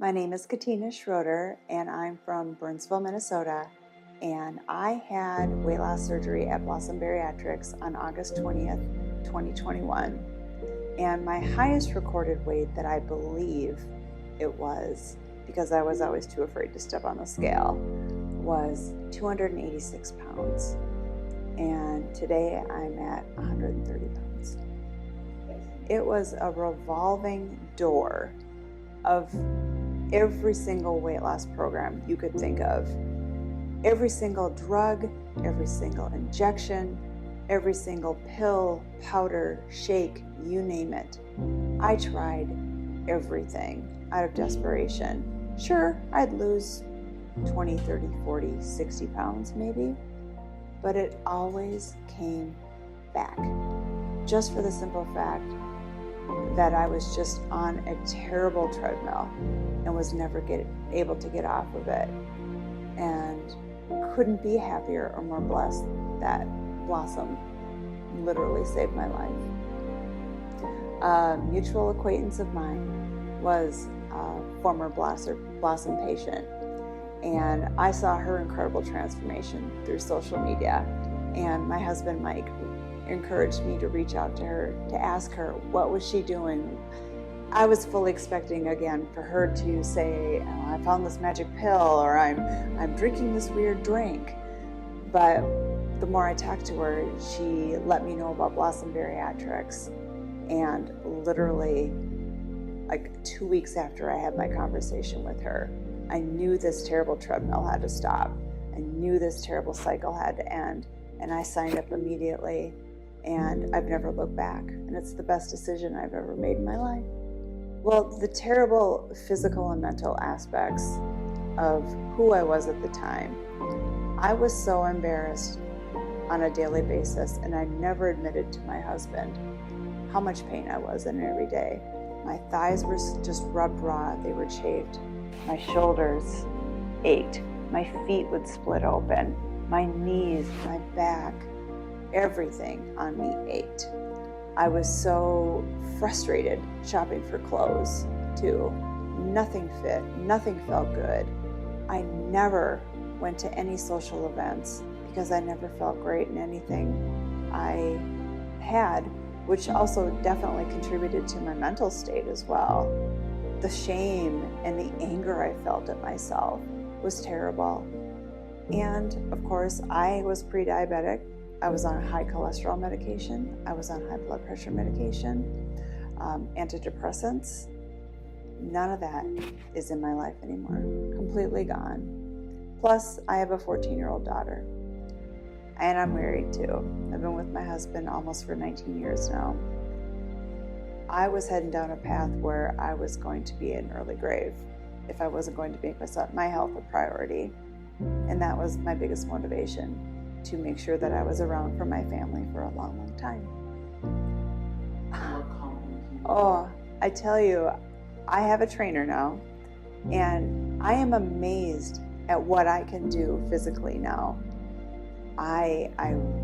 My name is Katina Schroeder, and I'm from Burnsville, Minnesota, and I had weight loss surgery at Blossom Bariatrics on August 20th, 2021. And my highest recorded weight that I believe it was, because I was always too afraid to step on the scale, was 286 pounds. And today I'm at 130 pounds. It was a revolving door of every single weight loss program you could think of. Every single drug, every single injection, every single pill, powder, shake, you name it. I tried everything out of desperation. Sure, I'd lose 20, 30, 40, 60 pounds maybe, but it always came back. Just for the simple fact that I was just on a terrible treadmill and was never able to get off of it, and couldn't be happier or more blessed that Blossom literally saved my life. A mutual acquaintance of mine was a former Blossom patient, and I saw her incredible transformation through social media, and my husband Mike encouraged me to reach out to her to ask her what was she doing. I was fully expecting again for her to say, oh, I found this magic pill, or I'm drinking this weird drink. But the more I talked to her, she let me know about Blossom Bariatrics. And literally like 2 weeks after I had my conversation with her, I knew this terrible treadmill had to stop. I knew this terrible cycle had to end. And I signed up immediately, and I've never looked back. And it's the best decision I've ever made in my life. Well, the terrible physical and mental aspects of who I was at the time, I was so embarrassed on a daily basis, and I never admitted to my husband how much pain I was in every day. My thighs were just rubbed raw, they were chafed. My shoulders ached, my feet would split open, my knees, my back, everything on me ached. I was so frustrated shopping for clothes too. Nothing fit, nothing felt good. I never went to any social events because I never felt great in anything I had, which also definitely contributed to my mental state as well. The shame and the anger I felt at myself was terrible. And of course, I was pre-diabetic. I was on high cholesterol medication. I was on high blood pressure medication, antidepressants. None of that is in my life anymore. Completely gone. Plus, I have a 14-year-old daughter. And I'm married too. I've been with my husband almost for 19 years now. I was heading down a path where I was going to be in an early grave if I wasn't going to make my health a priority. And that was my biggest motivation, to make sure that I was around for my family for a long, long time. Oh, I tell you, I have a trainer now, and I am amazed at what I can do physically now. I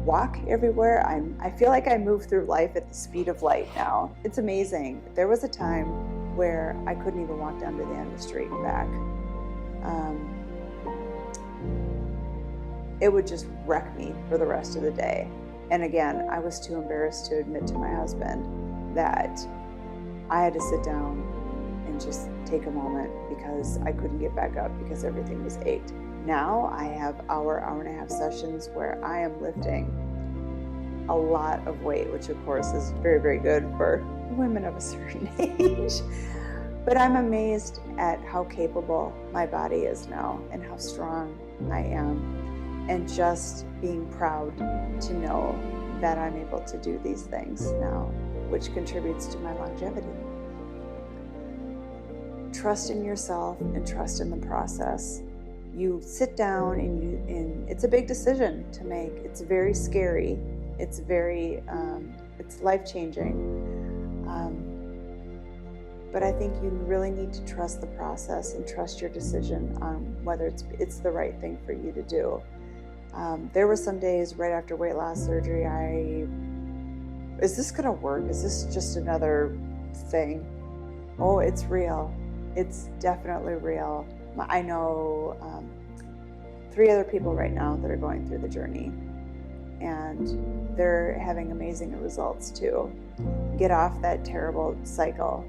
walk everywhere. I feel like I move through life at the speed of light now. It's amazing. There was a time where I couldn't even walk down to the end of the street and back. It would just wreck me for the rest of the day. And again, I was too embarrassed to admit to my husband that I had to sit down and just take a moment because I couldn't get back up because everything was ached. Now I have hour and a half sessions where I am lifting a lot of weight, which of course is very, very good for women of a certain age. But I'm amazed at how capable my body is now and how strong I am. And just being proud to know that I'm able to do these things now, which contributes to my longevity. Trust in yourself and trust in the process. You sit down and it's a big decision to make. It's very scary. It's it's life-changing. But I think you really need to trust the process and trust your decision on whether it's the right thing for you to do. There were some days right after weight loss surgery, is this gonna work? Is this just another thing? Oh, it's real. It's definitely real. I know 3 other people right now that are going through the journey, and they're having amazing results too. Get off that terrible cycle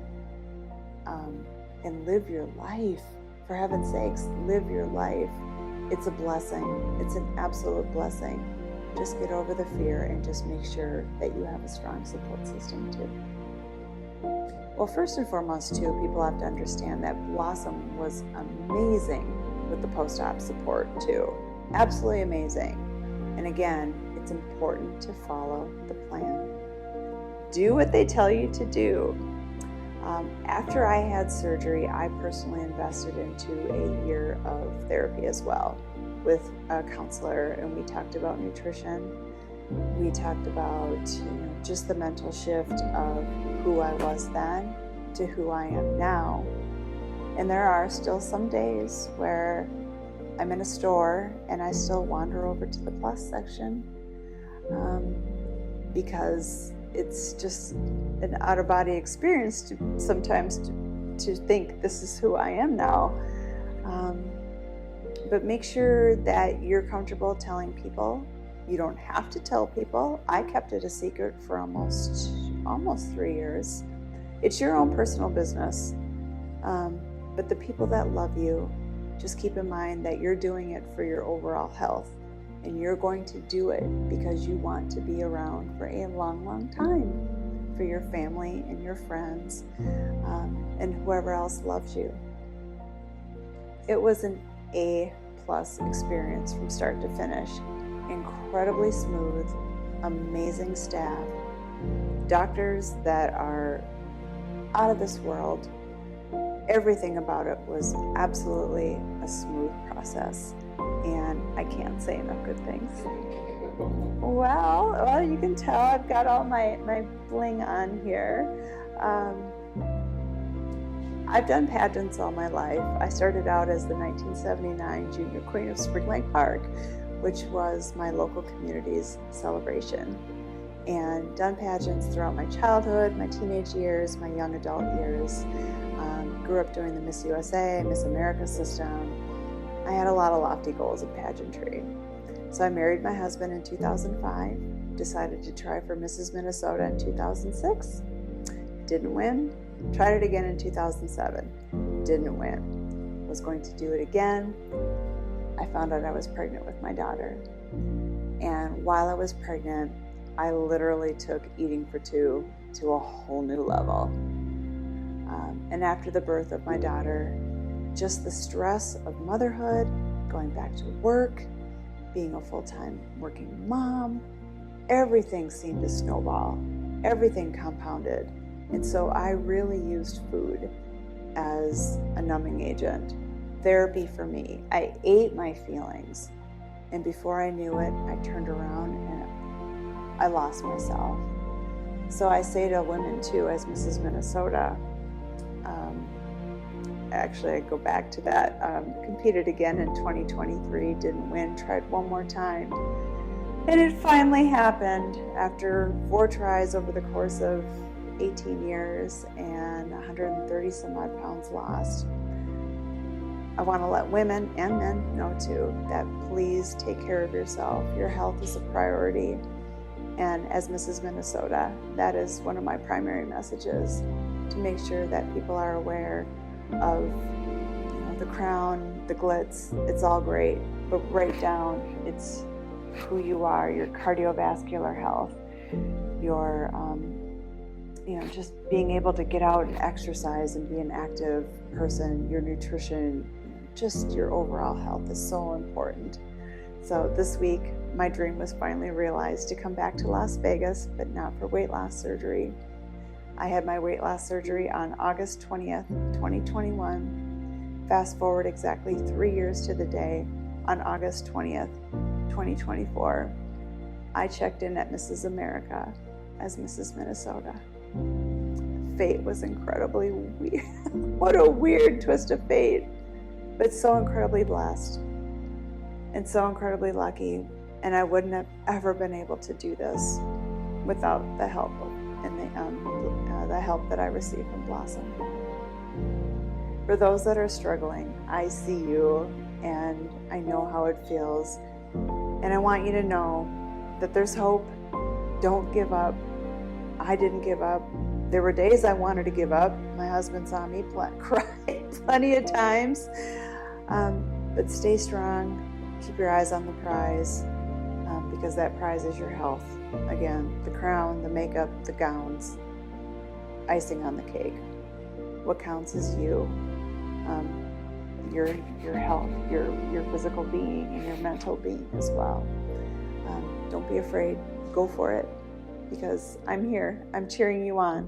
and live your life. For heaven's sakes, live your life. It's a blessing. It's an absolute blessing. Just get over the fear and just make sure that you have a strong support system too. Well, first and foremost too, people have to understand that Blossom was amazing with the post-op support too. Absolutely amazing. And again, it's important to follow the plan. Do what they tell you to do. After I had surgery, I personally invested into a year of therapy as well with a counselor, and we talked about nutrition. We talked about just the mental shift of who I was then to who I am now. And there are still some days where I'm in a store and I still wander over to the plus section because it's just an out-of-body experience to sometimes to think this is who I am now. But make sure that you're comfortable telling people. You don't have to tell people. I kept it a secret for almost 3 years. It's your own personal business. But the people that love you, just keep in mind that you're doing it for your overall health. And you're going to do it because you want to be around for a long, long time for your family and your friends and whoever else loves you. It was an A+ experience from start to finish. Incredibly smooth, amazing staff, doctors that are out of this world. Everything about it was absolutely a smooth process, and I can't say enough good things. Well, you can tell I've got all my bling on here. I've done pageants all my life. I started out as the 1979 Junior Queen of Spring Lake Park, which was my local community's celebration, and done pageants throughout my childhood, my teenage years, my young adult years. Grew up doing the Miss USA, Miss America system. I had a lot of lofty goals in pageantry. So I married my husband in 2005, decided to try for Mrs. Minnesota in 2006, didn't win, tried it again in 2007, didn't win, was going to do it again. I found out I was pregnant with my daughter. And while I was pregnant, I literally took eating for two to a whole new level. And after the birth of my daughter, just the stress of motherhood, going back to work, being a full-time working mom, everything seemed to snowball, everything compounded. And so I really used food as a numbing agent, therapy for me. I ate my feelings, and before I knew it, I turned around and I lost myself. So I say to women too, as Mrs. Minnesota, actually I go back to that, competed again in 2023, didn't win, tried one more time. And it finally happened after 4 tries over the course of 18 years and 130 some odd pounds lost. I want to let women and men know too that please take care of yourself. Your health is a priority. And as Mrs. Minnesota, that is one of my primary messages, to make sure that people are aware of the crown, the glitz. It's all great, but write down it's who you are, your cardiovascular health, your just being able to get out and exercise and be an active person, your nutrition, just your overall health is so important. So this week, my dream was finally realized to come back to Las Vegas, but not for weight loss surgery. I had my weight loss surgery on August 20th, 2021. Fast forward exactly 3 years to the day, on August 20th, 2024, I checked in at Mrs. America as Mrs. Minnesota. Fate was incredibly weird. What a weird twist of fate, but so incredibly blessed and so incredibly lucky. And I wouldn't have ever been able to do this without the help and the help that I received from Blossom. For those that are struggling, I see you and I know how it feels. And I want you to know that there's hope. Don't give up. I didn't give up. There were days I wanted to give up. My husband saw me cry plenty of times. But stay strong. Keep your eyes on the prize, because that prize is your health. Again, the crown, the makeup, the gowns, icing on the cake. What counts is you, your health, your physical being, and your mental being as well. Don't be afraid. Go for it, because I'm here. I'm cheering you on.